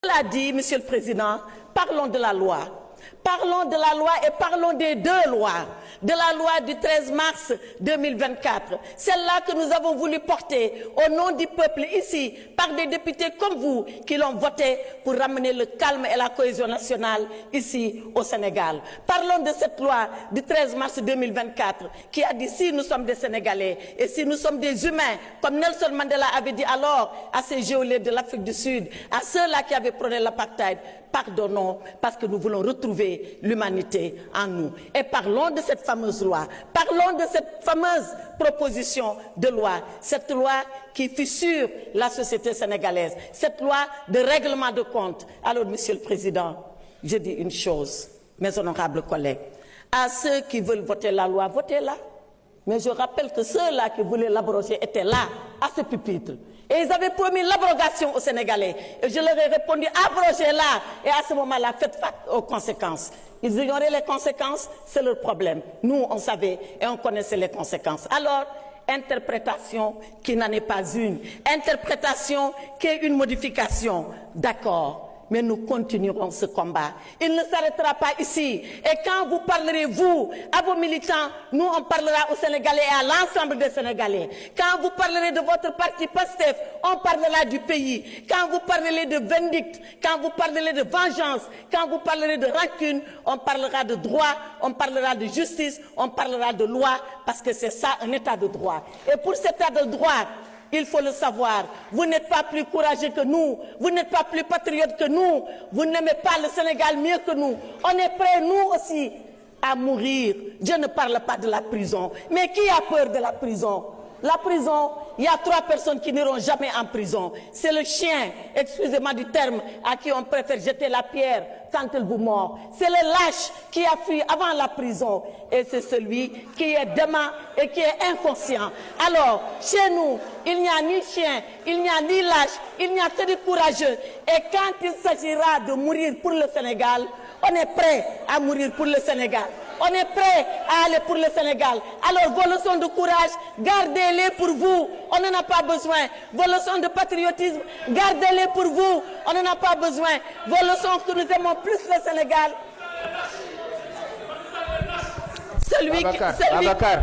l'a dit, Monsieur le Président, parlons de la loi. Parlons de la loi et parlons des deux lois. De la loi du 13 mars 2024. Celle-là que nous avons voulu porter au nom du peuple ici, par des députés comme vous, qui l'ont votée pour ramener le calme et la cohésion nationale ici au Sénégal. Parlons de cette loi du 13 mars 2024 qui a dit si nous sommes des Sénégalais et si nous sommes des humains, comme Nelson Mandela avait dit alors à ces geôliers de l'Afrique du Sud, à ceux-là qui avaient prôné l'apartheid, pardonnons parce que nous voulons retrouver l'humanité en nous. Et parlons de cette fameuse loi, parlons de cette fameuse proposition de loi, cette loi qui fissure la société sénégalaise, cette loi de règlement de compte. Alors, Monsieur le Président, je dis une chose, mes honorables collègues, à ceux qui veulent voter la loi, votez-la. Mais je rappelle que ceux-là qui voulaient l'abroger étaient là, à ce pupitre. Et ils avaient promis l'abrogation aux Sénégalais. Et je leur ai répondu, abrogez-la. Et à ce moment-là, faites face aux conséquences. Ils ignoraient les conséquences, c'est leur problème. Nous, on savait et on connaissait les conséquences. Alors, interprétation qui n'en est pas une. Interprétation qui est une modification. D'accord. Mais nous continuerons ce combat. Il ne s'arrêtera pas ici. Et quand vous parlerez, vous, à vos militants, nous, on parlera aux Sénégalais et à l'ensemble des Sénégalais. Quand vous parlerez de votre parti PASTEF, on parlera du pays. Quand vous parlerez de vindicte, quand vous parlerez de vengeance, quand vous parlerez de rancune, on parlera de droit, on parlera de justice, on parlera de loi, parce que c'est ça, un état de droit. Et pour cet état de droit, il faut le savoir, vous n'êtes pas plus courageux que nous, vous n'êtes pas plus patriote que nous, vous n'aimez pas le Sénégal mieux que nous. On est prêts, nous aussi, à mourir. Je ne parle pas de la prison. Mais qui a peur de la prison? La prison, il y a 3 personnes qui n'iront jamais en prison. C'est le chien, excusez-moi du terme, à qui on préfère jeter la pierre quand il vous mord. C'est le lâche qui a fui avant la prison. Et c'est celui qui est dément et qui est inconscient. Alors, chez nous, il n'y a ni chien, il n'y a ni lâche, il n'y a que des courageux. Et quand il s'agira de mourir pour le Sénégal, on est prêt à mourir pour le Sénégal. On est prêt à aller pour le Sénégal. Alors vos leçons de courage, gardez-les pour vous. On n'en a pas besoin. Vos leçons de patriotisme, gardez-les pour vous. On n'en a pas besoin. Vos leçons que nous aimons plus le Sénégal. Babacar,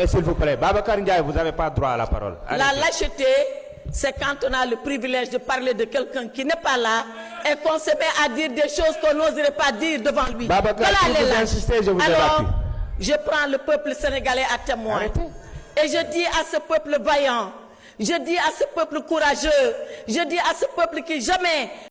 s'il vous plaît. Babacar Ndiaye, vous n'avez pas droit à la parole. Allez. La lâcheté, c'est quand on a le privilège de parler de quelqu'un qui n'est pas là et qu'on se met à dire des choses qu'on n'oserait pas dire devant lui. Babacar, voilà, si vous insistez, je vous Alors, évacue. je prends le peuple sénégalais à témoin. Arrêtez. Et je dis à ce peuple vaillant, je dis à ce peuple courageux, je dis à ce peuple qui jamais